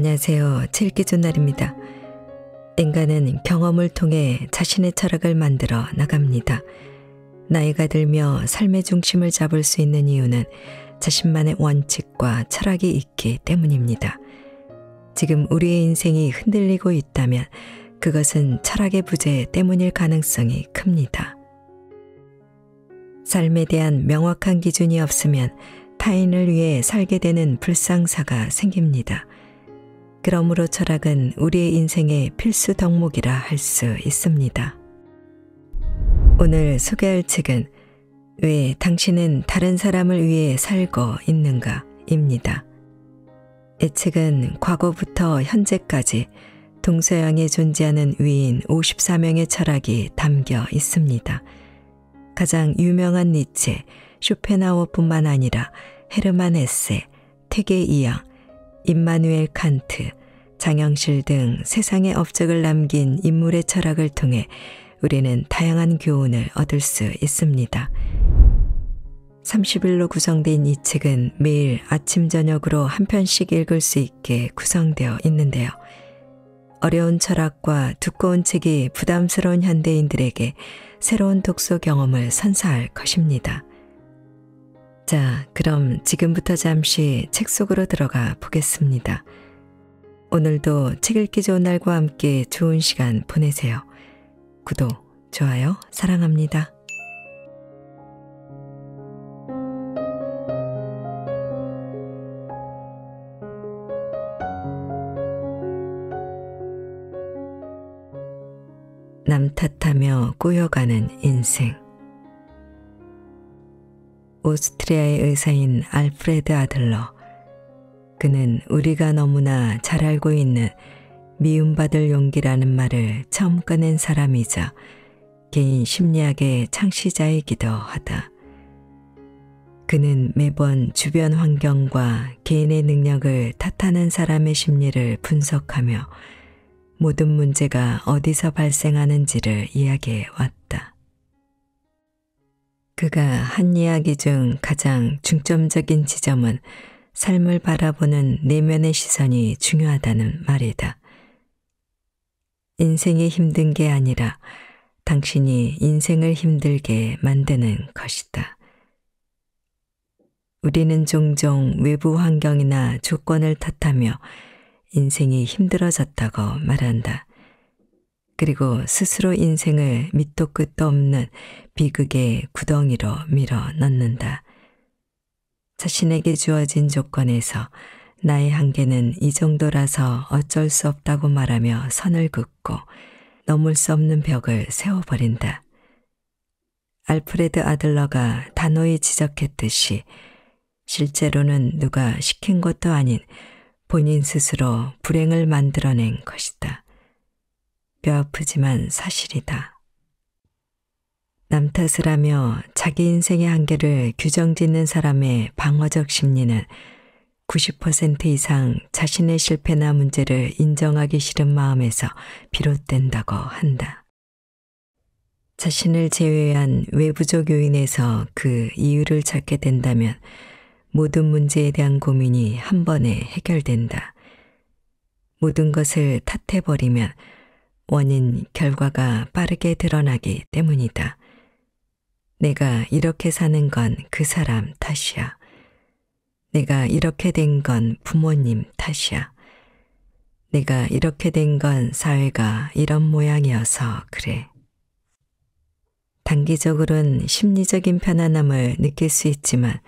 안녕하세요. 칠기준날입니다. 인간은 경험을 통해 자신의 철학을 만들어 나갑니다. 나이가 들며 삶의 중심을 잡을 수 있는 이유는 자신만의 원칙과 철학이 있기 때문입니다. 지금 우리의 인생이 흔들리고 있다면 그것은 철학의 부재 때문일 가능성이 큽니다. 삶에 대한 명확한 기준이 없으면 타인을 위해 살게 되는 불상사가 생깁니다. 그러므로 철학은 우리의 인생의 필수 덕목이라 할 수 있습니다. 오늘 소개할 책은 왜 당신은 다른 사람을 위해 살고 있는가? 입니다. 이 책은 과거부터 현재까지 동서양에 존재하는 위인 54명의 철학이 담겨 있습니다. 가장 유명한 니체, 쇼펜하우어뿐만 아니라 헤르만 헤세, 태계 이양, 임마누엘 칸트, 장영실 등 세상의 업적을 남긴 인물의 철학을 통해 우리는 다양한 교훈을 얻을 수 있습니다. 30일로 구성된 이 책은 매일 아침 저녁으로 한 편씩 읽을 수 있게 구성되어 있는데요. 어려운 철학과 두꺼운 책이 부담스러운 현대인들에게 새로운 독서 경험을 선사할 것입니다. 자, 그럼 지금부터 잠시 책 속으로 들어가 보겠습니다. 오늘도 책 읽기 좋은 날과 함께 좋은 시간 보내세요. 구독, 좋아요, 사랑합니다. 남 탓하며 꼬여가는 인생. 오스트리아의 의사인 알프레드 아들러. 그는 우리가 너무나 잘 알고 있는 미움받을 용기라는 말을 처음 꺼낸 사람이자 개인 심리학의 창시자이기도 하다. 그는 매번 주변 환경과 개인의 능력을 탓하는 사람의 심리를 분석하며 모든 문제가 어디서 발생하는지를 이야기해 왔다. 그가 한 이야기 중 가장 중점적인 지점은 삶을 바라보는 내면의 시선이 중요하다는 말이다. 인생이 힘든 게 아니라 당신이 인생을 힘들게 만드는 것이다. 우리는 종종 외부 환경이나 조건을 탓하며 인생이 힘들어졌다고 말한다. 그리고 스스로 인생을 밑도 끝도 없는 비극의 구덩이로 밀어 넣는다. 자신에게 주어진 조건에서 나의 한계는 이 정도라서 어쩔 수 없다고 말하며 선을 긋고 넘을 수 없는 벽을 세워버린다. 알프레드 아들러가 단호히 지적했듯이 실제로는 누가 시킨 것도 아닌 본인 스스로 불행을 만들어낸 것이다. 뼈아프지만 사실이다. 남 탓을 하며 자기 인생의 한계를 규정짓는 사람의 방어적 심리는 90% 이상 자신의 실패나 문제를 인정하기 싫은 마음에서 비롯된다고 한다. 자신을 제외한 외부적 요인에서 그 이유를 찾게 된다면 모든 문제에 대한 고민이 한 번에 해결된다. 모든 것을 탓해버리면 원인, 결과가 빠르게 드러나기 때문이다. 내가 이렇게 사는 건 그 사람 탓이야. 내가 이렇게 된 건 부모님 탓이야. 내가 이렇게 된 건 사회가 이런 모양이어서 그래. 단기적으로는 심리적인 편안함을 느낄 수 있지만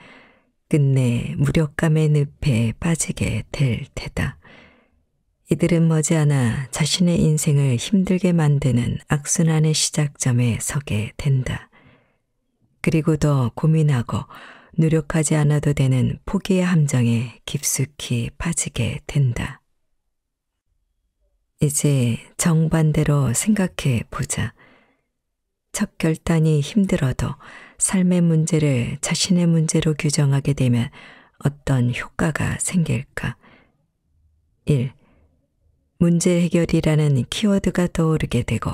끝내 무력감의 늪에 빠지게 될 테다. 이들은 머지않아 자신의 인생을 힘들게 만드는 악순환의 시작점에 서게 된다. 그리고 더 고민하고 노력하지 않아도 되는 포기의 함정에 깊숙이 빠지게 된다. 이제 정반대로 생각해 보자. 첫 결단이 힘들어도 삶의 문제를 자신의 문제로 규정하게 되면 어떤 효과가 생길까? 1. 문제 해결이라는 키워드가 떠오르게 되고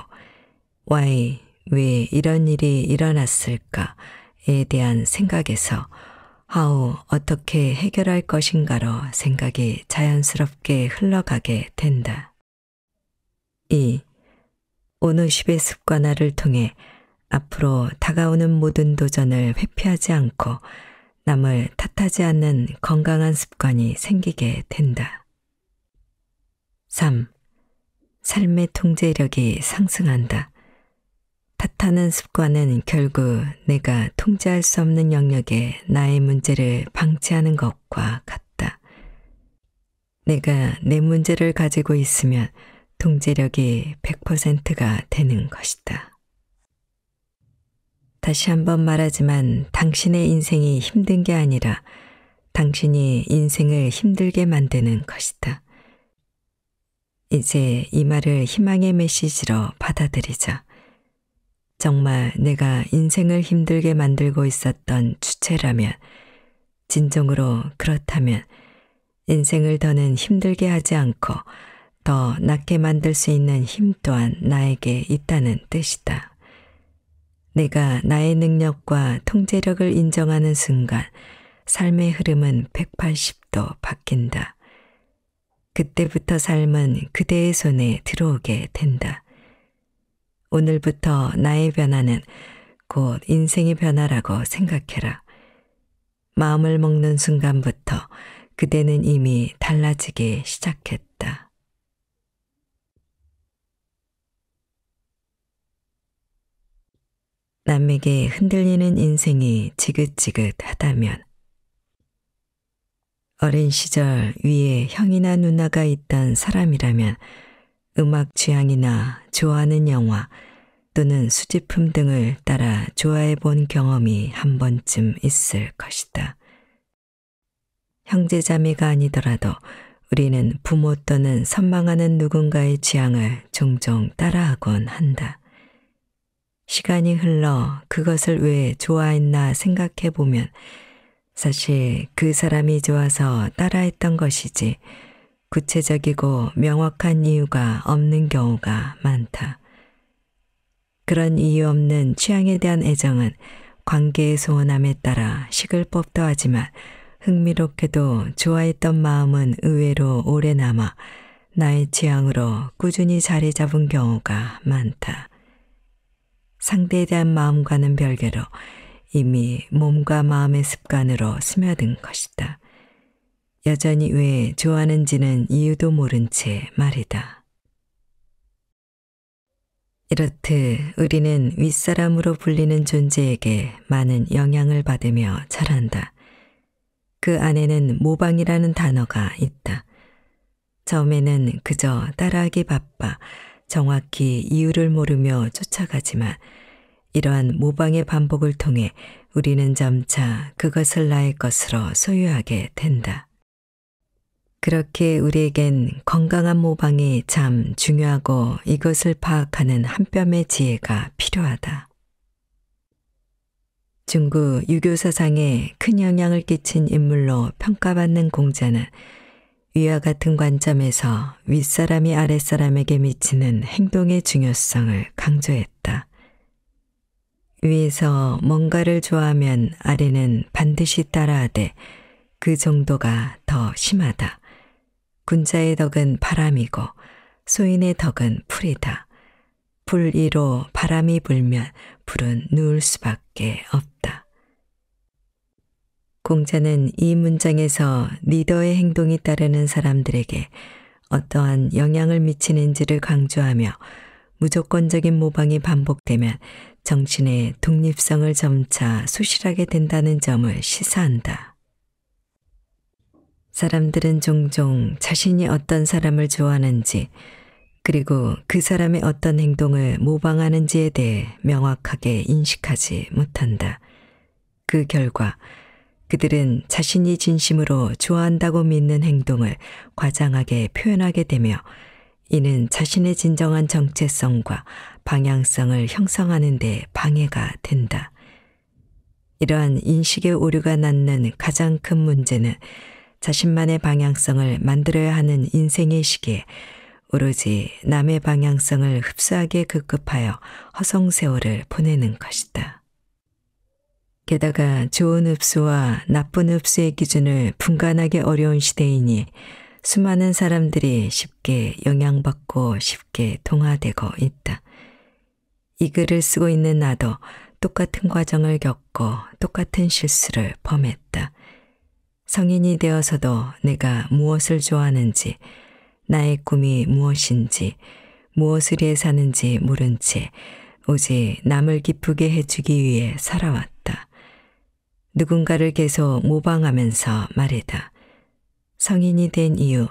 why, 왜 이런 일이 일어났을까에 대한 생각에서 하오 어떻게 해결할 것인가로 생각이 자연스럽게 흘러가게 된다. 2. 오너십의 습관화를 통해 앞으로 다가오는 모든 도전을 회피하지 않고 남을 탓하지 않는 건강한 습관이 생기게 된다. 3. 삶의 통제력이 상승한다. 탓하는 습관은 결국 내가 통제할 수 없는 영역에 나의 문제를 방치하는 것과 같다. 내가 내 문제를 가지고 있으면 통제력이 100%가 되는 것이다. 다시 한번 말하지만 당신의 인생이 힘든 게 아니라 당신이 인생을 힘들게 만드는 것이다. 이제 이 말을 희망의 메시지로 받아들이자. 정말 내가 인생을 힘들게 만들고 있었던 주체라면, 진정으로 그렇다면 인생을 더는 힘들게 하지 않고 더 낫게 만들 수 있는 힘 또한 나에게 있다는 뜻이다. 내가 나의 능력과 통제력을 인정하는 순간 삶의 흐름은 180도 바뀐다. 그때부터 삶은 그대의 손에 들어오게 된다. 오늘부터 나의 변화는 곧 인생의 변화라고 생각해라. 마음을 먹는 순간부터 그대는 이미 달라지기 시작했다. 남에게 흔들리는 인생이 지긋지긋하다면, 어린 시절 위에 형이나 누나가 있던 사람이라면 음악 취향이나 좋아하는 영화 또는 수집품 등을 따라 좋아해 본 경험이 한 번쯤 있을 것이다. 형제자매가 아니더라도 우리는 부모 또는 선망하는 누군가의 취향을 종종 따라하곤 한다. 시간이 흘러 그것을 왜 좋아했나 생각해 보면 사실 그 사람이 좋아서 따라했던 것이지 구체적이고 명확한 이유가 없는 경우가 많다. 그런 이유 없는 취향에 대한 애정은 관계의 소원함에 따라 식을 법도 하지만 흥미롭게도 좋아했던 마음은 의외로 오래 남아 나의 취향으로 꾸준히 자리 잡은 경우가 많다. 상대에 대한 마음과는 별개로 이미 몸과 마음의 습관으로 스며든 것이다. 여전히 왜 좋아하는지는 이유도 모른 채 말이다. 이렇듯 우리는 윗사람으로 불리는 존재에게 많은 영향을 받으며 자란다. 그 안에는 모방이라는 단어가 있다. 처음에는 그저 따라하기 바빠 정확히 이유를 모르며 쫓아가지만 이러한 모방의 반복을 통해 우리는 점차 그것을 나의 것으로 소유하게 된다. 그렇게 우리에겐 건강한 모방이 참 중요하고 이것을 파악하는 한 뼘의 지혜가 필요하다. 중국 유교 사상에 큰 영향을 끼친 인물로 평가받는 공자는 위와 같은 관점에서 윗사람이 아랫사람에게 미치는 행동의 중요성을 강조했다. 위에서 뭔가를 좋아하면 아래는 반드시 따라하되 그 정도가 더 심하다. 군자의 덕은 바람이고 소인의 덕은 풀이다. 불 위로 바람이 불면 불은 누울 수밖에 없다. 공자는 이 문장에서 리더의 행동이 따르는 사람들에게 어떠한 영향을 미치는지를 강조하며 무조건적인 모방이 반복되면 정신의 독립성을 점차 소실하게 된다는 점을 시사한다. 사람들은 종종 자신이 어떤 사람을 좋아하는지 그리고 그 사람의 어떤 행동을 모방하는지에 대해 명확하게 인식하지 못한다. 그 결과 그들은 자신이 진심으로 좋아한다고 믿는 행동을 과장하게 표현하게 되며 이는 자신의 진정한 정체성과 방향성을 형성하는 데 방해가 된다. 이러한 인식의 오류가 낳는 가장 큰 문제는 자신만의 방향성을 만들어야 하는 인생의 시기에 오로지 남의 방향성을 흡수하기에 급급하여 허송세월을 보내는 것이다. 게다가 좋은 흡수와 나쁜 흡수의 기준을 분간하기 어려운 시대이니 수많은 사람들이 쉽게 영향받고 쉽게 동화되고 있다. 이 글을 쓰고 있는 나도 똑같은 과정을 겪고 똑같은 실수를 범했다. 성인이 되어서도 내가 무엇을 좋아하는지, 나의 꿈이 무엇인지, 무엇을 위해 사는지 모른 채 오직 남을 기쁘게 해주기 위해 살아왔다. 누군가를 계속 모방하면서 말이다. 성인이 된 이후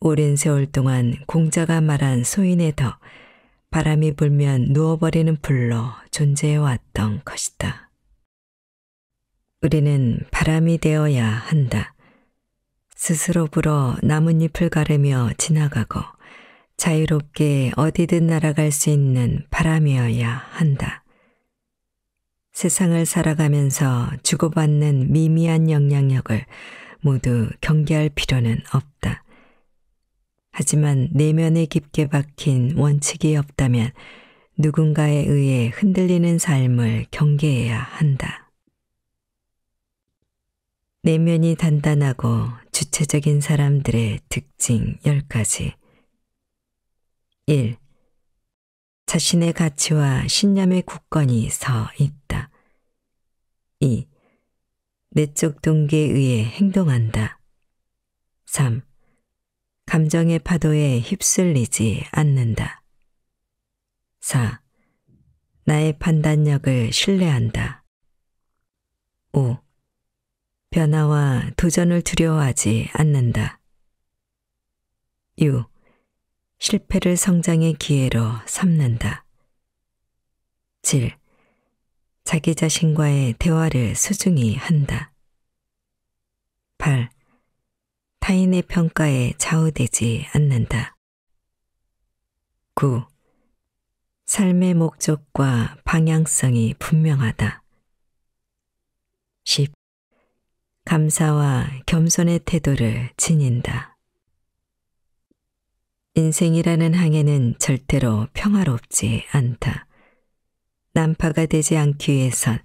오랜 세월 동안 공자가 말한 소인의 덕, 바람이 불면 누워버리는 불로 존재해왔던 것이다. 우리는 바람이 되어야 한다. 스스로 불어 나뭇잎을 가르며 지나가고 자유롭게 어디든 날아갈 수 있는 바람이어야 한다. 세상을 살아가면서 주고받는 미미한 영향력을 모두 경계할 필요는 없다. 하지만 내면에 깊게 박힌 원칙이 없다면 누군가에 의해 흔들리는 삶을 경계해야 한다. 내면이 단단하고 주체적인 사람들의 특징 10가지. 1. 자신의 가치와 신념의 굳건히 서 있다. 2. 내적 동기에 의해 행동한다. 3. 감정의 파도에 휩쓸리지 않는다. 4. 나의 판단력을 신뢰한다. 5. 변화와 도전을 두려워하지 않는다. 6. 실패를 성장의 기회로 삼는다. 7. 자기 자신과의 대화를 소중히 한다. 8. 타인의 평가에 좌우되지 않는다. 9. 삶의 목적과 방향성이 분명하다. 10. 감사와 겸손의 태도를 지닌다. 인생이라는 항해는 절대로 평화롭지 않다. 난파가 되지 않기 위해선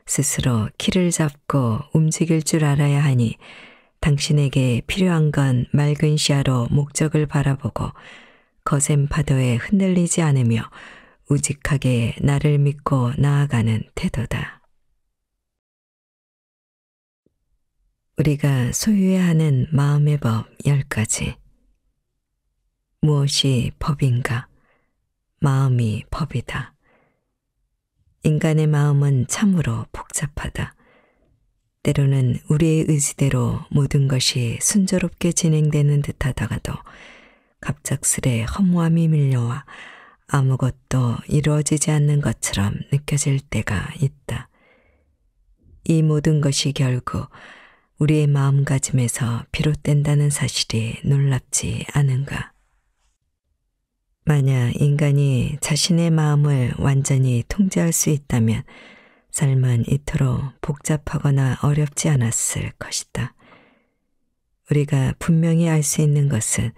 스스로 키를 잡고 움직일 줄 알아야 하니 당신에게 필요한 건 맑은 시야로 목적을 바라보고 거센 파도에 흔들리지 않으며 우직하게 나를 믿고 나아가는 태도다. 우리가 소유해야 하는 마음의 법 10가지. 무엇이 법인가? 마음이 법이다. 인간의 마음은 참으로 복잡하다. 때로는 우리의 의지대로 모든 것이 순조롭게 진행되는 듯하다가도 갑작스레 허무함이 밀려와 아무것도 이루어지지 않는 것처럼 느껴질 때가 있다. 이 모든 것이 결국 우리의 마음가짐에서 비롯된다는 사실이 놀랍지 않은가? 만약 인간이 자신의 마음을 완전히 통제할 수 있다면 삶은 이토록 복잡하거나 어렵지 않았을 것이다. 우리가 분명히 알 수 있는 것은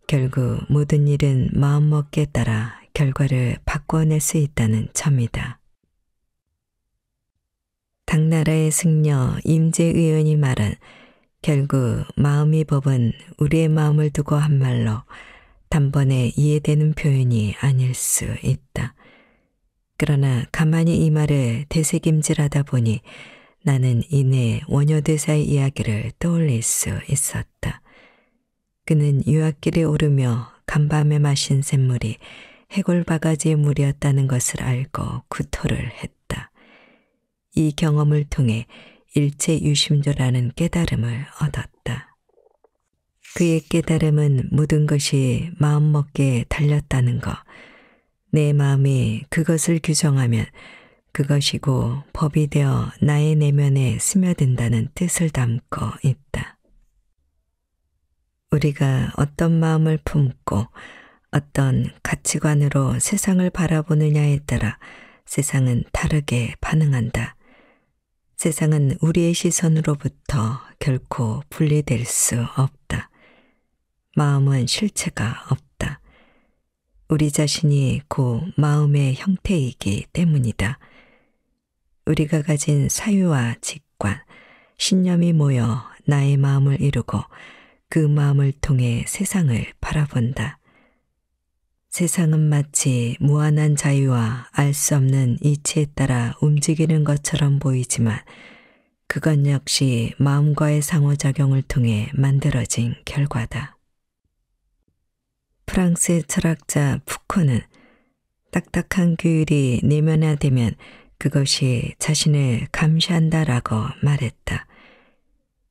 결국 모든 일은 마음먹기에 따라 결과를 바꿔낼 수 있다는 점이다. 당나라의 승려 임재 의원이 말한 결국 마음이 법은 우리의 마음을 두고 한 말로 단번에 이해되는 표현이 아닐 수 있다. 그러나 가만히 이 말을 되새김질하다 보니 나는 이내 원효대사의 이야기를 떠올릴 수 있었다. 그는 유학길에 오르며 간밤에 마신 샘물이 해골바가지의 물이었다는 것을 알고 구토를 했다. 이 경험을 통해 일체유심조라는 깨달음을 얻었다. 그의 깨달음은 모든 것이 마음먹기에 달렸다는 것, 내 마음이 그것을 규정하면 그것이고 법이 되어 나의 내면에 스며든다는 뜻을 담고 있다. 우리가 어떤 마음을 품고 어떤 가치관으로 세상을 바라보느냐에 따라 세상은 다르게 반응한다. 세상은 우리의 시선으로부터 결코 분리될 수 없다. 마음은 실체가 없다. 우리 자신이 그 마음의 형태이기 때문이다. 우리가 가진 사유와 직관, 신념이 모여 나의 마음을 이루고 그 마음을 통해 세상을 바라본다. 세상은 마치 무한한 자유와 알 수 없는 이치에 따라 움직이는 것처럼 보이지만 그것 역시 마음과의 상호작용을 통해 만들어진 결과다. 프랑스 철학자 푸코는 딱딱한 규율이 내면화되면 그것이 자신을 감시한다라고 말했다.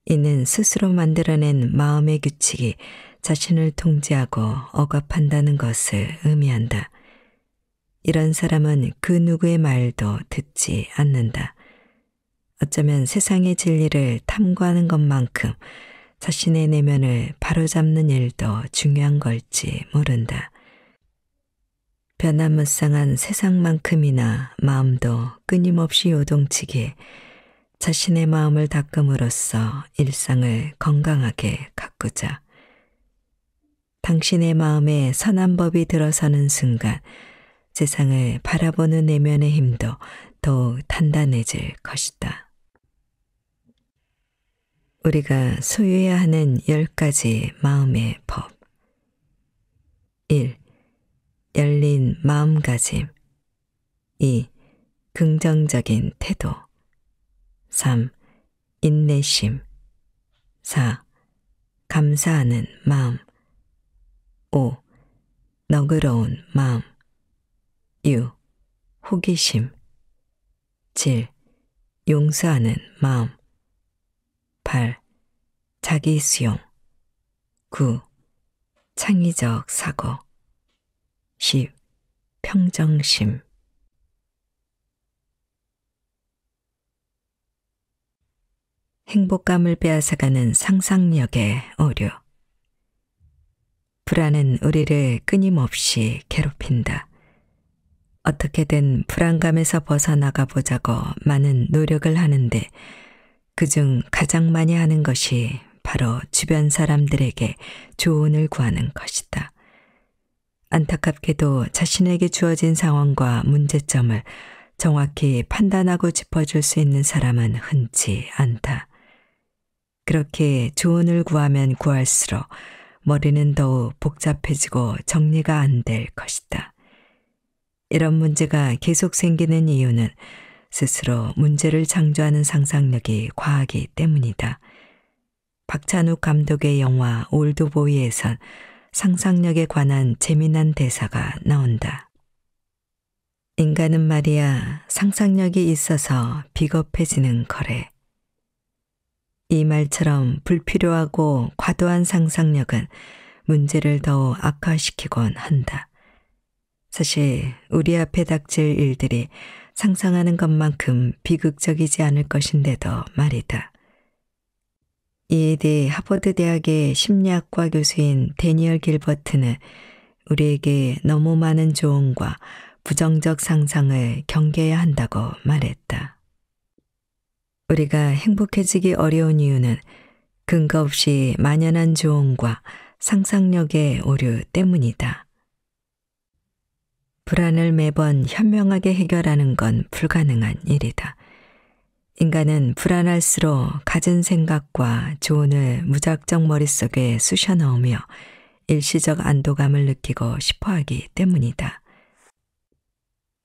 이는 스스로 만들어낸 마음의 규칙이 자신을 통제하고 억압한다는 것을 의미한다. 이런 사람은 그 누구의 말도 듣지 않는다. 어쩌면 세상의 진리를 탐구하는 것만큼 자신의 내면을 바로잡는 일도 중요한 걸지 모른다. 변화무쌍한 세상만큼이나 마음도 끊임없이 요동치기에 자신의 마음을 닦음으로써 일상을 건강하게 가꾸자. 당신의 마음에 선한 법이 들어서는 순간 세상을 바라보는 내면의 힘도 더욱 단단해질 것이다. 우리가 소유해야 하는 10가지 마음의 법. 1. 열린 마음가짐. 2. 긍정적인 태도. 3. 인내심. 4. 감사하는 마음. 5. 너그러운 마음. 6. 호기심. 7. 용서하는 마음. 8. 자기 수용. 9. 창의적 사고. 10. 평정심. 행복감을 빼앗아가는 상상력의 오류. 불안은 우리를 끊임없이 괴롭힌다. 어떻게든 불안감에서 벗어나가 보자고 많은 노력을 하는데 그중 가장 많이 하는 것이 바로 주변 사람들에게 조언을 구하는 것이다. 안타깝게도 자신에게 주어진 상황과 문제점을 정확히 판단하고 짚어줄 수 있는 사람은 흔치 않다. 그렇게 조언을 구하면 구할수록 머리는 더욱 복잡해지고 정리가 안 될 것이다. 이런 문제가 계속 생기는 이유는 스스로 문제를 창조하는 상상력이 과하기 때문이다. 박찬욱 감독의 영화 올드보이에선 상상력에 관한 재미난 대사가 나온다. 인간은 말이야 상상력이 있어서 비겁해지는 거래. 이 말처럼 불필요하고 과도한 상상력은 문제를 더욱 악화시키곤 한다. 사실 우리 앞에 닥칠 일들이 상상하는 것만큼 비극적이지 않을 것인데도 말이다. 이에 대해 하버드 대학의 심리학과 교수인 데니얼 길버트는 우리에게 너무 많은 조언과 부정적 상상을 경계해야 한다고 말했다. 우리가 행복해지기 어려운 이유는 근거 없이 만연한 조언과 상상력의 오류 때문이다. 불안을 매번 현명하게 해결하는 건 불가능한 일이다. 인간은 불안할수록 갖은 생각과 조언을 무작정 머릿속에 쑤셔 넣으며 일시적 안도감을 느끼고 싶어하기 때문이다.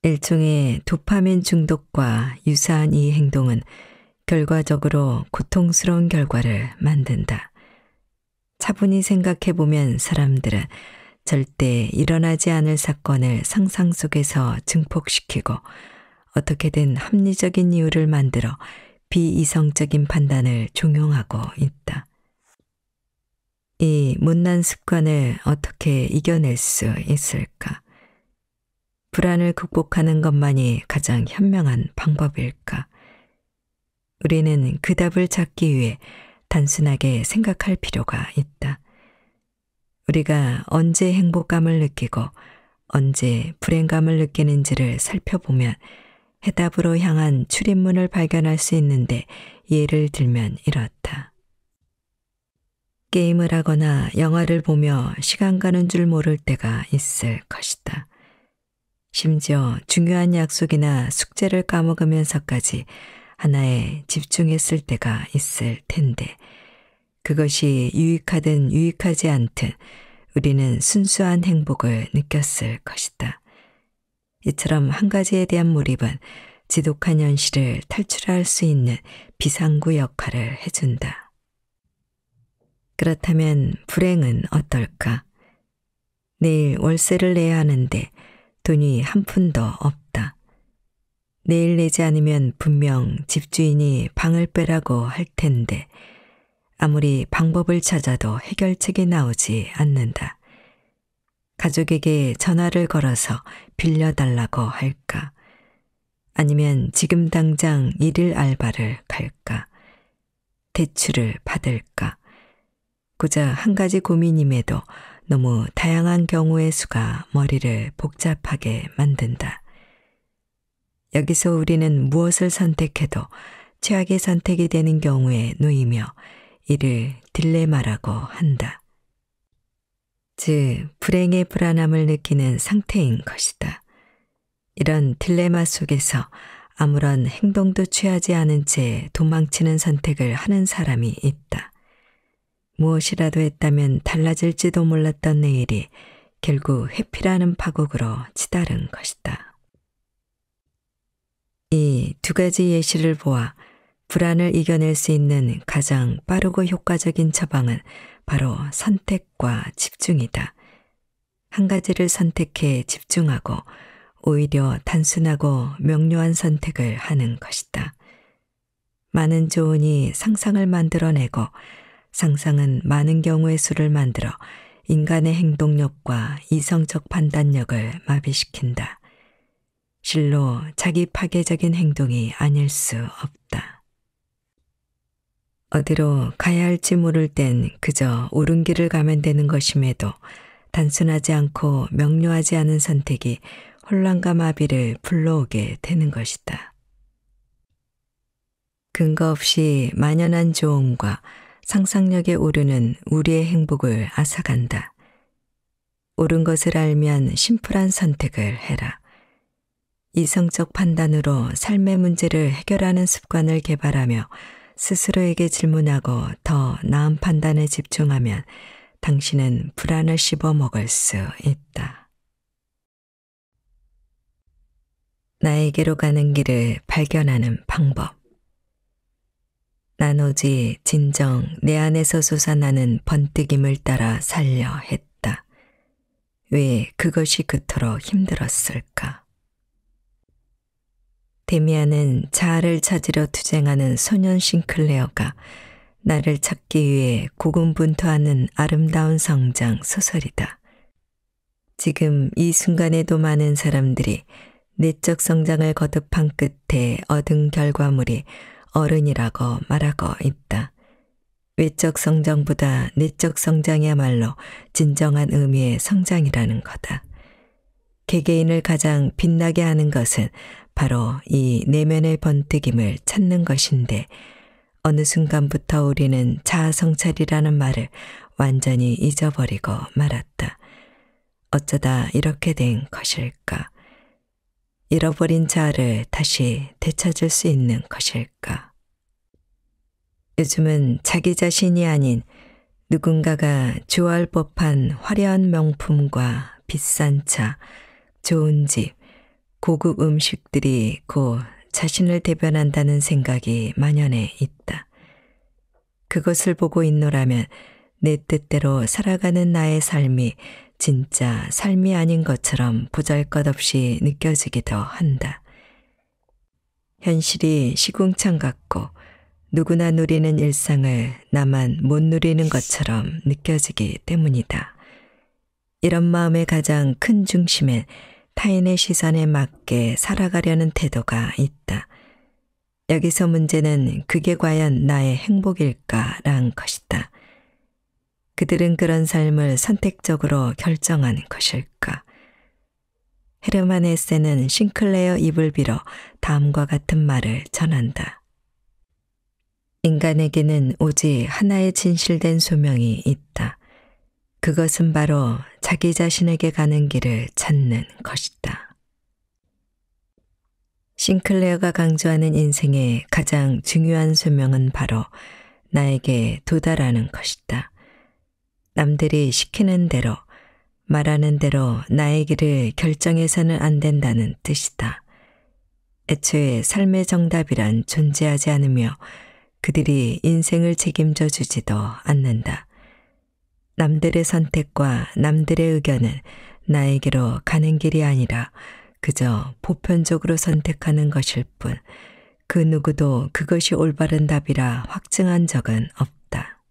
일종의 도파민 중독과 유사한 이 행동은 결과적으로 고통스러운 결과를 만든다. 차분히 생각해보면 사람들은 절대 일어나지 않을 사건을 상상 속에서 증폭시키고 어떻게든 합리적인 이유를 만들어 비이성적인 판단을 종용하고 있다. 이 못난 습관을 어떻게 이겨낼 수 있을까? 불안을 극복하는 것만이 가장 현명한 방법일까? 우리는 그 답을 찾기 위해 단순하게 생각할 필요가 있다. 우리가 언제 행복감을 느끼고 언제 불행감을 느끼는지를 살펴보면 해답으로 향한 출입문을 발견할 수 있는데 예를 들면 이렇다. 게임을 하거나 영화를 보며 시간 가는 줄 모를 때가 있을 것이다. 심지어 중요한 약속이나 숙제를 까먹으면서까지 하나에 집중했을 때가 있을 텐데 그것이 유익하든 유익하지 않든 우리는 순수한 행복을 느꼈을 것이다. 이처럼 한 가지에 대한 몰입은 지독한 현실을 탈출할 수 있는 비상구 역할을 해준다. 그렇다면 불행은 어떨까? 내일 월세를 내야 하는데 돈이 한 푼도 없다. 내일 내지 않으면 분명 집주인이 방을 빼라고 할 텐데 아무리 방법을 찾아도 해결책이 나오지 않는다. 가족에게 전화를 걸어서 빌려달라고 할까? 아니면 지금 당장 일일 알바를 갈까? 대출을 받을까? 고작 한 가지 고민임에도 너무 다양한 경우의 수가 머리를 복잡하게 만든다. 여기서 우리는 무엇을 선택해도 최악의 선택이 되는 경우에 놓이며 이를 딜레마라고 한다. 즉, 불행의 불안함을 느끼는 상태인 것이다. 이런 딜레마 속에서 아무런 행동도 취하지 않은 채 도망치는 선택을 하는 사람이 있다. 무엇이라도 했다면 달라질지도 몰랐던 내일이 결국 회피라는 파국으로 치달은 것이다. 이 두 가지 예시를 보아 불안을 이겨낼 수 있는 가장 빠르고 효과적인 처방은 바로 선택과 집중이다. 한 가지를 선택해 집중하고 오히려 단순하고 명료한 선택을 하는 것이다. 많은 조언이 상상을 만들어내고 상상은 많은 경우의 수를 만들어 인간의 행동력과 이성적 판단력을 마비시킨다. 실로 자기 파괴적인 행동이 아닐 수 없다. 어디로 가야 할지 모를 땐 그저 옳은 길을 가면 되는 것임에도 단순하지 않고 명료하지 않은 선택이 혼란과 마비를 불러오게 되는 것이다. 근거 없이 만연한 조언과 상상력에 오르는 우리의 행복을 앗아간다. 옳은 것을 알면 심플한 선택을 해라. 이성적 판단으로 삶의 문제를 해결하는 습관을 개발하며 스스로에게 질문하고 더 나은 판단에 집중하면 당신은 불안을 씹어먹을 수 있다. 나에게로 가는 길을 발견하는 방법. 난 오직 진정 내 안에서 솟아나는 번뜩임을 따라 살려 했다. 왜 그것이 그토록 힘들었을까? 데미안은 자아를 찾으려 투쟁하는 소년 싱클레어가 나를 찾기 위해 고군분투하는 아름다운 성장 소설이다. 지금 이 순간에도 많은 사람들이 내적 성장을 거듭한 끝에 얻은 결과물이 어른이라고 말하고 있다. 외적 성장보다 내적 성장이야말로 진정한 의미의 성장이라는 거다. 개개인을 가장 빛나게 하는 것은 바로 이 내면의 번뜩임을 찾는 것인데 어느 순간부터 우리는 자아성찰이라는 말을 완전히 잊어버리고 말았다. 어쩌다 이렇게 된 것일까? 잃어버린 자아를 다시 되찾을 수 있는 것일까? 요즘은 자기 자신이 아닌 누군가가 좋아할 법한 화려한 명품과 비싼 차, 좋은 집, 고급 음식들이 곧 자신을 대변한다는 생각이 만연해 있다. 그것을 보고 있노라면 내 뜻대로 살아가는 나의 삶이 진짜 삶이 아닌 것처럼 보잘것없이 느껴지기도 한다. 현실이 시궁창 같고 누구나 누리는 일상을 나만 못 누리는 것처럼 느껴지기 때문이다. 이런 마음의 가장 큰 중심엔 타인의 시선에 맞게 살아가려는 태도가 있다. 여기서 문제는 그게 과연 나의 행복일까란 것이다. 그들은 그런 삶을 선택적으로 결정한 것일까? 헤르만 헤세는 싱클레어 입을 빌어 다음과 같은 말을 전한다. 인간에게는 오직 하나의 진실된 소명이 있다. 그것은 바로 자기 자신에게 가는 길을 찾는 것이다. 싱클레어가 강조하는 인생의 가장 중요한 소명은 바로 나에게 도달하는 것이다. 남들이 시키는 대로, 말하는 대로 나의 길을 결정해서는 안 된다는 뜻이다. 애초에 삶의 정답이란 존재하지 않으며 그들이 인생을 책임져 주지도 않는다. 남들의 선택과 남들의 의견은 나에게로 가는 길이 아니라 그저 보편적으로 선택하는 것일 뿐, 그 누구도 그것이 올바른 답이라 확증한 적은 없다.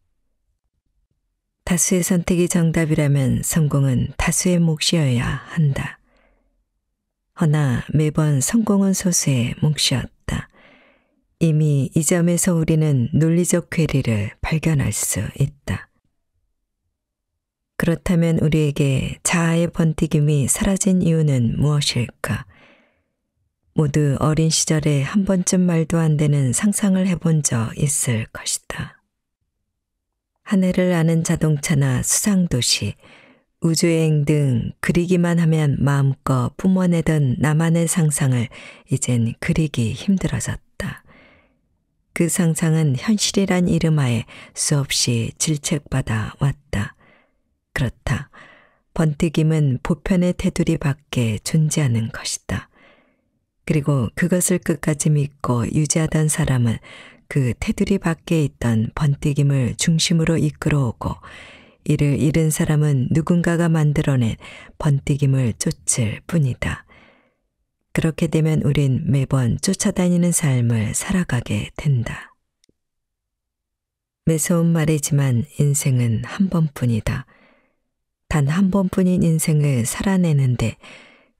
다수의 선택이 정답이라면 성공은 다수의 몫이어야 한다. 허나 매번 성공은 소수의 몫이었다. 이미 이 점에서 우리는 논리적 괴리를 발견할 수 있다. 그렇다면 우리에게 자아의 번뜩임이 사라진 이유는 무엇일까? 모두 어린 시절에 한 번쯤 말도 안 되는 상상을 해본 적 있을 것이다. 하늘을 나는 자동차나 수상도시, 우주여행 등 그리기만 하면 마음껏 뿜어내던 나만의 상상을 이젠 그리기 힘들어졌다. 그 상상은 현실이란 이름하에 수없이 질책받아 왔다. 그렇다. 번뜩임은 보편의 테두리 밖에 존재하는 것이다. 그리고 그것을 끝까지 믿고 유지하던 사람은 그 테두리 밖에 있던 번뜩임을 중심으로 이끌어오고 이를 잃은 사람은 누군가가 만들어낸 번뜩임을 쫓을 뿐이다. 그렇게 되면 우린 매번 쫓아다니는 삶을 살아가게 된다. 매서운 말이지만 인생은 한 번뿐이다. 단 한 번뿐인 인생을 살아내는데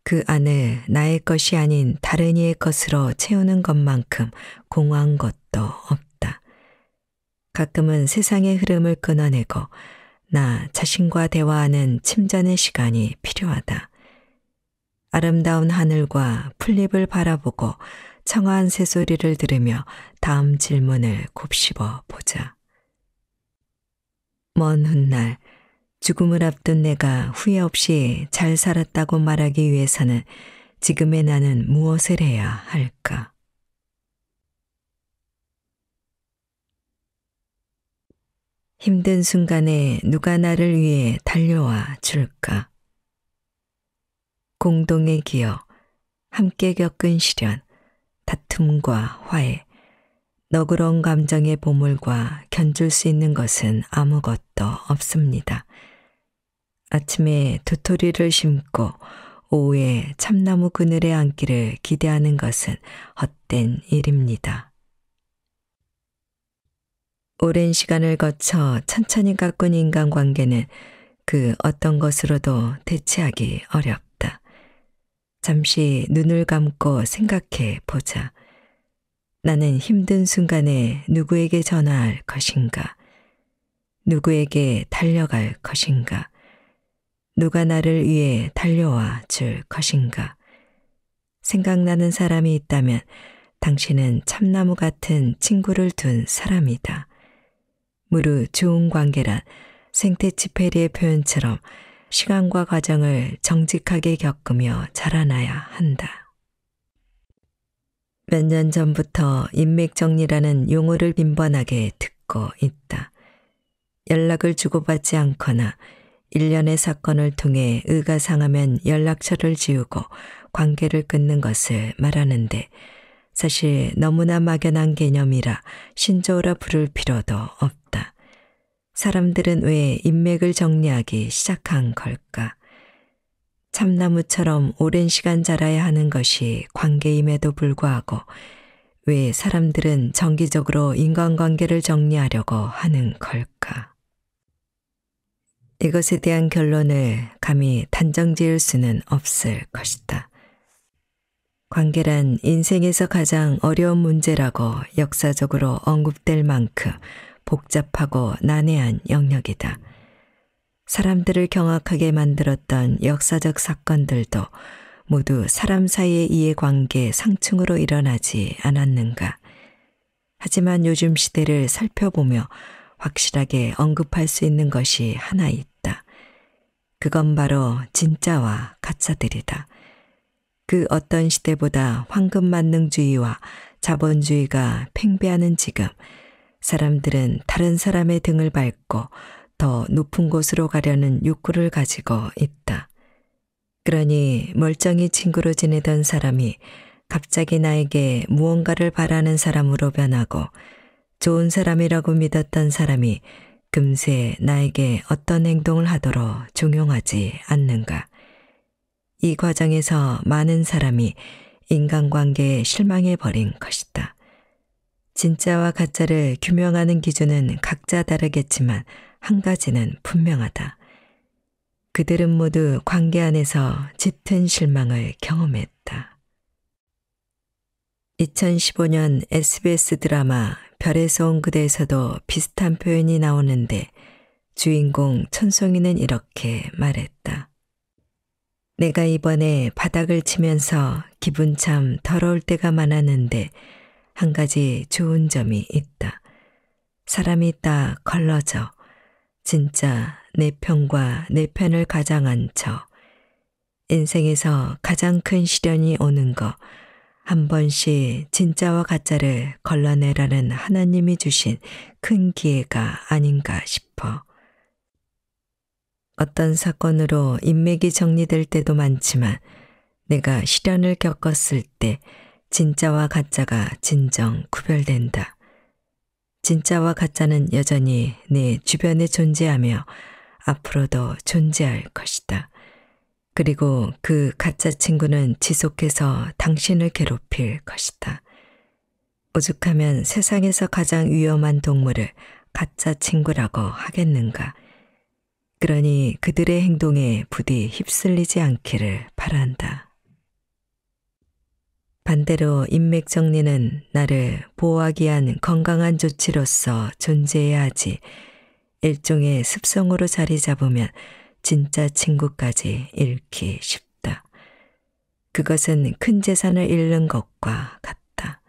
그 안을 나의 것이 아닌 다른 이의 것으로 채우는 것만큼 공허한 것도 없다. 가끔은 세상의 흐름을 끊어내고 나 자신과 대화하는 침전의 시간이 필요하다. 아름다운 하늘과 풀잎을 바라보고 청아한 새소리를 들으며 다음 질문을 곱씹어 보자. 먼 훗날 죽음을 앞둔 내가 후회 없이 잘 살았다고 말하기 위해서는 지금의 나는 무엇을 해야 할까? 힘든 순간에 누가 나를 위해 달려와 줄까? 공동의 기억, 함께 겪은 시련, 다툼과 화해, 너그러운 감정의 보물과 견줄 수 있는 것은 아무것도 없습니다. 아침에 도토리를 심고 오후에 참나무 그늘에 앉기를 기대하는 것은 헛된 일입니다. 오랜 시간을 거쳐 천천히 가꾼 인간관계는 그 어떤 것으로도 대체하기 어렵다. 잠시 눈을 감고 생각해 보자. 나는 힘든 순간에 누구에게 전화할 것인가? 누구에게 달려갈 것인가? 누가 나를 위해 달려와 줄 것인가? 생각나는 사람이 있다면 당신은 참나무 같은 친구를 둔 사람이다. 무릇 좋은 관계란 생태치 페리의 표현처럼 시간과 과정을 정직하게 겪으며 자라나야 한다. 몇 년 전부터 인맥정리라는 용어를 빈번하게 듣고 있다. 연락을 주고받지 않거나 일련의 사건을 통해 의가 상하면 연락처를 지우고 관계를 끊는 것을 말하는데 사실 너무나 막연한 개념이라 신조어라 부를 필요도 없다. 사람들은 왜 인맥을 정리하기 시작한 걸까? 참나무처럼 오랜 시간 자라야 하는 것이 관계임에도 불구하고 왜 사람들은 정기적으로 인간관계를 정리하려고 하는 걸까? 이것에 대한 결론을 감히 단정 지을 수는 없을 것이다. 관계란 인생에서 가장 어려운 문제라고 역사적으로 언급될 만큼 복잡하고 난해한 영역이다. 사람들을 경악하게 만들었던 역사적 사건들도 모두 사람 사이의 이해관계 상충으로 일어나지 않았는가. 하지만 요즘 시대를 살펴보며 확실하게 언급할 수 있는 것이 하나 있다. 그건 바로 진짜와 가짜들이다. 그 어떤 시대보다 황금만능주의와 자본주의가 팽배하는 지금, 사람들은 다른 사람의 등을 밟고 더 높은 곳으로 가려는 욕구를 가지고 있다. 그러니 멀쩡히 친구로 지내던 사람이 갑자기 나에게 무언가를 바라는 사람으로 변하고, 좋은 사람이라고 믿었던 사람이 금세 나에게 어떤 행동을 하도록 종용하지 않는가. 이 과정에서 많은 사람이 인간관계에 실망해 버린 것이다. 진짜와 가짜를 규명하는 기준은 각자 다르겠지만 한 가지는 분명하다. 그들은 모두 관계 안에서 짙은 실망을 경험했다. 2015년 SBS 드라마 별에서 온 그대에서도 비슷한 표현이 나오는데, 주인공 천송이는 이렇게 말했다. 내가 이번에 바닥을 치면서 기분 참 더러울 때가 많았는데 한 가지 좋은 점이 있다. 사람이 딱 걸러져. 진짜 내 편과 내 편을 가장한 척. 인생에서 가장 큰 시련이 오는 거, 한 번씩 진짜와 가짜를 걸러내라는 하나님이 주신 큰 기회가 아닌가 싶어. 어떤 사건으로 인맥이 정리될 때도 많지만 내가 시련을 겪었을 때 진짜와 가짜가 진정 구별된다. 진짜와 가짜는 여전히 내 주변에 존재하며 앞으로도 존재할 것이다. 그리고 그 가짜 친구는 지속해서 당신을 괴롭힐 것이다. 오죽하면 세상에서 가장 위험한 동물을 가짜 친구라고 하겠는가. 그러니 그들의 행동에 부디 휩쓸리지 않기를 바란다. 반대로 인맥 정리는 나를 보호하기 위한 건강한 조치로서 존재해야 하지, 일종의 습성으로 자리 잡으면 진짜 친구까지 잃기 쉽다. 그것은 큰 재산을 잃는 것과 같다.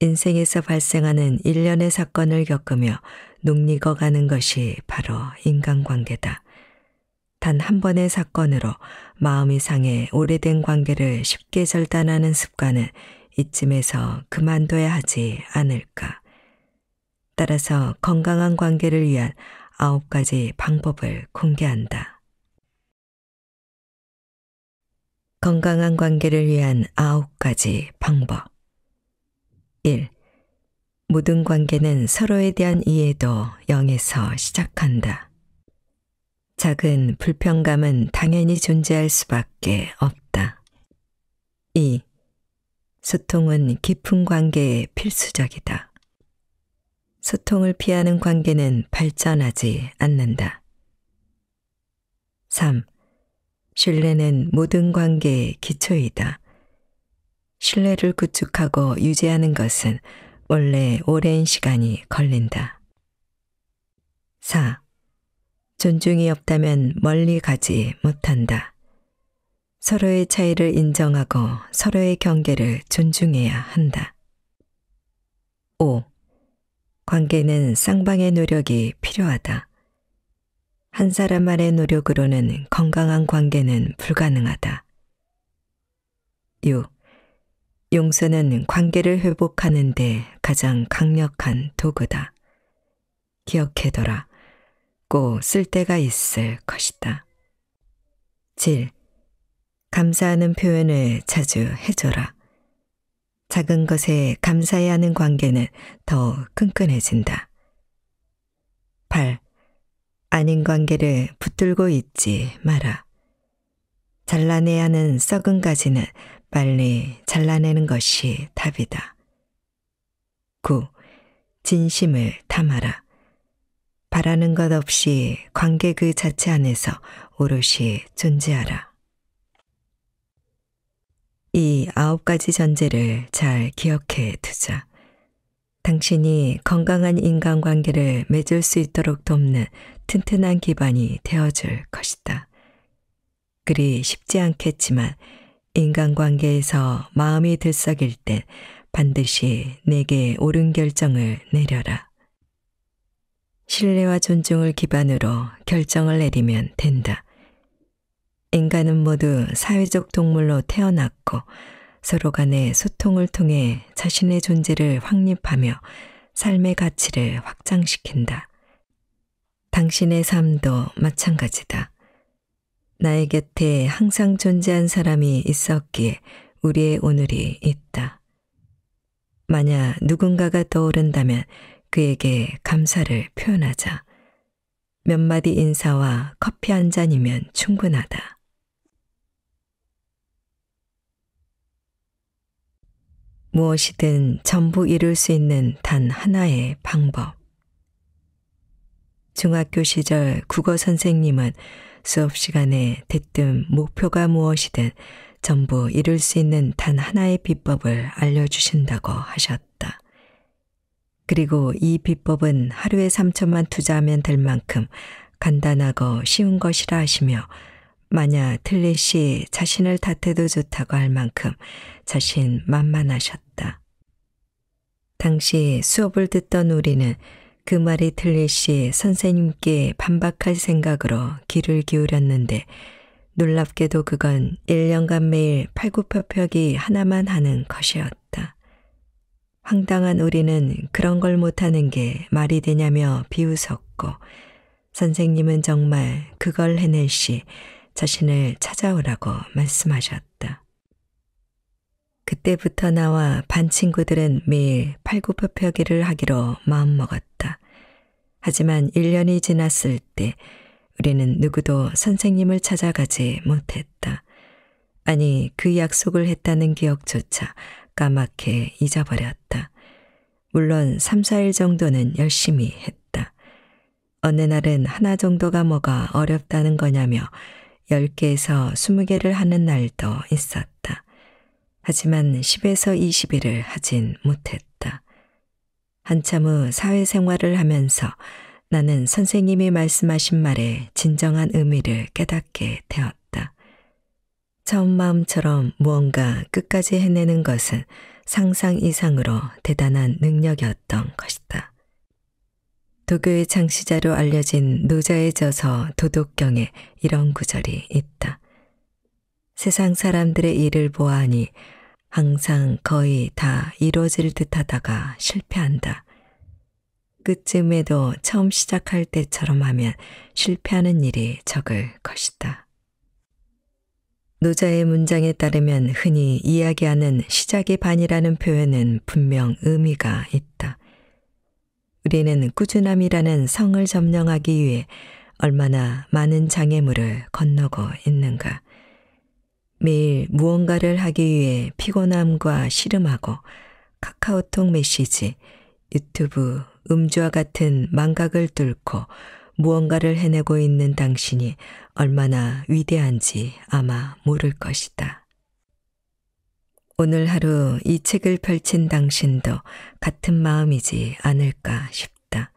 인생에서 발생하는 일련의 사건을 겪으며 녹익어가는 것이 바로 인간관계다. 단 한 번의 사건으로 마음이 상해 오래된 관계를 쉽게 절단하는 습관은 이쯤에서 그만둬야 하지 않을까. 따라서 건강한 관계를 위한 9가지 방법을 공개한다. 건강한 관계를 위한 9가지 방법. 1. 모든 관계는 서로에 대한 이해도 0에서 시작한다. 작은 불편감은 당연히 존재할 수밖에 없다. 2. 소통은 깊은 관계에 필수적이다. 소통을 피하는 관계는 발전하지 않는다. 3. 신뢰는 모든 관계의 기초이다. 신뢰를 구축하고 유지하는 것은 원래 오랜 시간이 걸린다. 4. 존중이 없다면 멀리 가지 못한다. 서로의 차이를 인정하고 서로의 경계를 존중해야 한다. 5. 관계는 쌍방의 노력이 필요하다. 한 사람만의 노력으로는 건강한 관계는 불가능하다. 6. 용서는 관계를 회복하는 데 가장 강력한 도구다. 기억해둬라. 꼭 쓸 때가 있을 것이다. 7. 감사하는 표현을 자주 해줘라. 작은 것에 감사해야 하는 관계는 더욱 끈끈해진다. 8. 아닌 관계를 붙들고 있지 마라. 잘라내야 하는 썩은 가지는 빨리 잘라내는 것이 답이다. 9. 진심을 담아라. 바라는 것 없이 관계 그 자체 안에서 오롯이 존재하라. 이 9가지 전제를 잘 기억해 두자. 당신이 건강한 인간관계를 맺을 수 있도록 돕는 튼튼한 기반이 되어줄 것이다. 그리 쉽지 않겠지만 인간관계에서 마음이 들썩일 땐 반드시 내게 옳은 결정을 내려라. 신뢰와 존중을 기반으로 결정을 내리면 된다. 인간은 모두 사회적 동물로 태어났고 서로 간의 소통을 통해 자신의 존재를 확립하며 삶의 가치를 확장시킨다. 당신의 삶도 마찬가지다. 나의 곁에 항상 존재한 사람이 있었기에 우리의 오늘이 있다. 만약 누군가가 떠오른다면 그에게 감사를 표현하자. 몇 마디 인사와 커피 한 잔이면 충분하다. 무엇이든 전부 이룰 수 있는 단 하나의 방법. 중학교 시절 국어 선생님은 수업 시간에 대뜸 목표가 무엇이든 전부 이룰 수 있는 단 하나의 비법을 알려주신다고 하셨다. 그리고 이 비법은 하루에 3초만 투자하면 될 만큼 간단하고 쉬운 것이라 하시며 만약 틀릴 시 자신을 탓해도 좋다고 할 만큼 자신만만하셨다. 당시 수업을 듣던 우리는 그 말이 틀릴 시 선생님께 반박할 생각으로 귀를 기울였는데 놀랍게도 그건 1년간 매일 팔굽혀펴기 하나만 하는 것이었다. 황당한 우리는 그런 걸 못하는 게 말이 되냐며 비웃었고 선생님은 정말 그걸 해낼 시 자신을 찾아오라고 말씀하셨다. 그때부터 나와 반 친구들은 매일 팔굽혀펴기를 하기로 마음먹었다. 하지만 1년이 지났을 때 우리는 누구도 선생님을 찾아가지 못했다. 아니, 그 약속을 했다는 기억조차 까맣게 잊어버렸다. 물론 3, 4일 정도는 열심히 했다. 어느 날은 하나 정도가 뭐가 어렵다는 거냐며 10개에서 20개를 하는 날도 있었다. 하지만 10에서 20일을 하진 못했다. 한참 후 사회생활을 하면서 나는 선생님이 말씀하신 말의 진정한 의미를 깨닫게 되었다. 처음 마음처럼 무언가 끝까지 해내는 것은 상상 이상으로 대단한 능력이었던 것이다. 도교의 창시자로 알려진 노자의 저서 도덕경에 이런 구절이 있다. 세상 사람들의 일을 보아하니 항상 거의 다 이루어질 듯하다가 실패한다. 끝쯤에도 처음 시작할 때처럼 하면 실패하는 일이 적을 것이다. 노자의 문장에 따르면 흔히 이야기하는 시작이 반이라는 표현은 분명 의미가 있다. 우리는 꾸준함이라는 성을 점령하기 위해 얼마나 많은 장애물을 건너고 있는가. 매일 무언가를 하기 위해 피곤함과 씨름하고 카카오톡 메시지, 유튜브, 음주와 같은 망각을 뚫고 무언가를 해내고 있는 당신이 얼마나 위대한지 아마 모를 것이다. 오늘 하루 이 책을 펼친 당신도 같은 마음이지 않을까 싶다.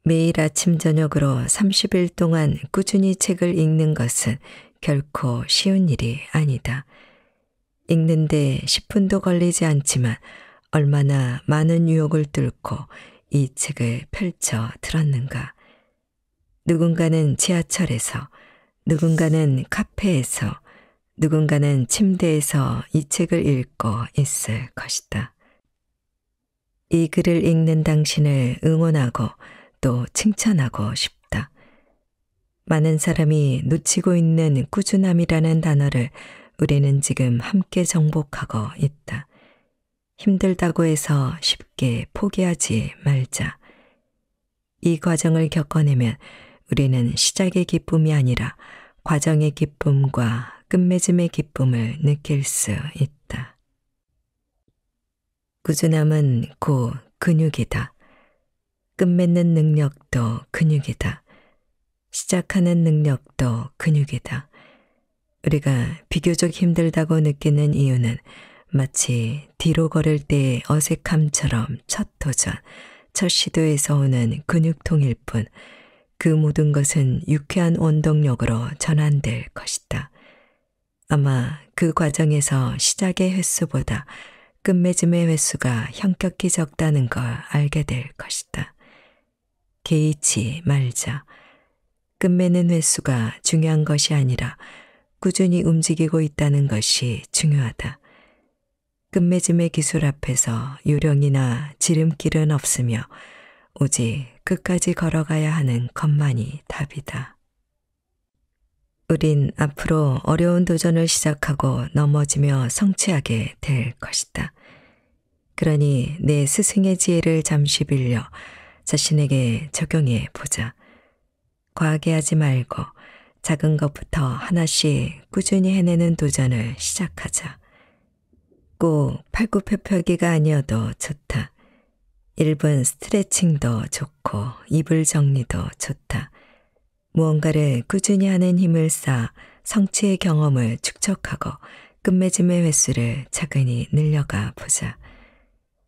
매일 아침 저녁으로 30일 동안 꾸준히 책을 읽는 것은 결코 쉬운 일이 아니다. 읽는데 10분도 걸리지 않지만 얼마나 많은 유혹을 뚫고 이 책을 펼쳐 들었는가. 누군가는 지하철에서, 누군가는 카페에서, 누군가는 침대에서 이 책을 읽고 있을 것이다. 이 글을 읽는 당신을 응원하고 또 칭찬하고 싶다. 많은 사람이 놓치고 있는 꾸준함이라는 단어를 우리는 지금 함께 정복하고 있다. 힘들다고 해서 쉽게 포기하지 말자. 이 과정을 겪어내면 우리는 시작의 기쁨이 아니라 과정의 기쁨과 끝맺음의 기쁨을 느낄 수 있다. 꾸준함은 곧 근육이다. 끝맺는 능력도 근육이다. 시작하는 능력도 근육이다. 우리가 비교적 힘들다고 느끼는 이유는 마치 뒤로 걸을 때의 어색함처럼 첫 도전, 첫 시도에서 오는 근육통일 뿐 그 모든 것은 유쾌한 원동력으로 전환될 것이다. 아마 그 과정에서 시작의 횟수보다 끝맺음의 횟수가 현격히 적다는 걸 알게 될 것이다. 개의치 말자. 끝맺는 횟수가 중요한 것이 아니라 꾸준히 움직이고 있다는 것이 중요하다. 끝맺음의 기술 앞에서 요령이나 지름길은 없으며 오직 끝까지 걸어가야 하는 것만이 답이다. 우린 앞으로 어려운 도전을 시작하고 넘어지며 성취하게 될 것이다. 그러니 내 스승의 지혜를 잠시 빌려 자신에게 적용해 보자. 과하게 하지 말고 작은 것부터 하나씩 꾸준히 해내는 도전을 시작하자. 꼭 팔굽혀펴기가 아니어도 좋다. 1분 스트레칭도 좋고 이불 정리도 좋다. 무언가를 꾸준히 하는 힘을 쌓아 성취의 경험을 축적하고 끝맺음의 횟수를 차근히 늘려가 보자.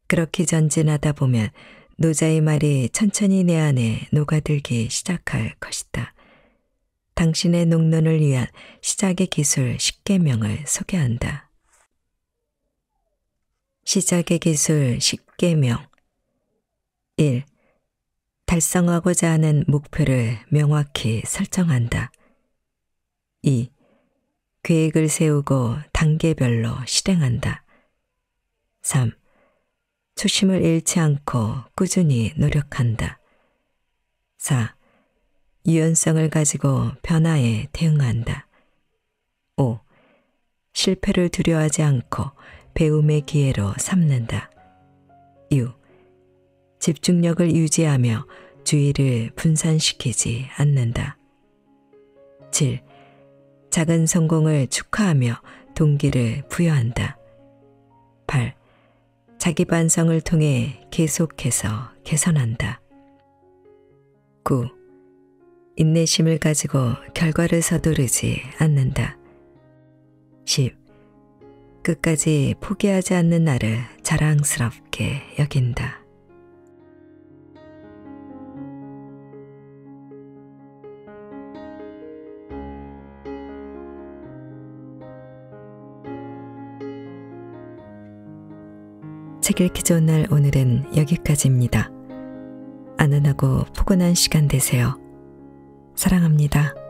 그렇게 전진하다 보면 노자의 말이 천천히 내 안에 녹아들기 시작할 것이다. 당신의 녹론을 위한 시작의 기술 10계명을 소개한다. 시작의 기술 10계명 1. 달성하고자 하는 목표를 명확히 설정한다. 2. 계획을 세우고 단계별로 실행한다. 3. 초심을 잃지 않고 꾸준히 노력한다. 4. 유연성을 가지고 변화에 대응한다. 5. 실패를 두려워하지 않고 배움의 기회로 삼는다. 6. 집중력을 유지하며 주의를 분산시키지 않는다. 7. 작은 성공을 축하하며 동기를 부여한다. 8. 자기 반성을 통해 계속해서 개선한다. 9. 인내심을 가지고 결과를 서두르지 않는다. 10. 끝까지 포기하지 않는 나를 자랑스럽게 여긴다. 책 읽기 좋은 날 오늘은 여기까지입니다. 안전하고 포근한 시간 되세요. 사랑합니다.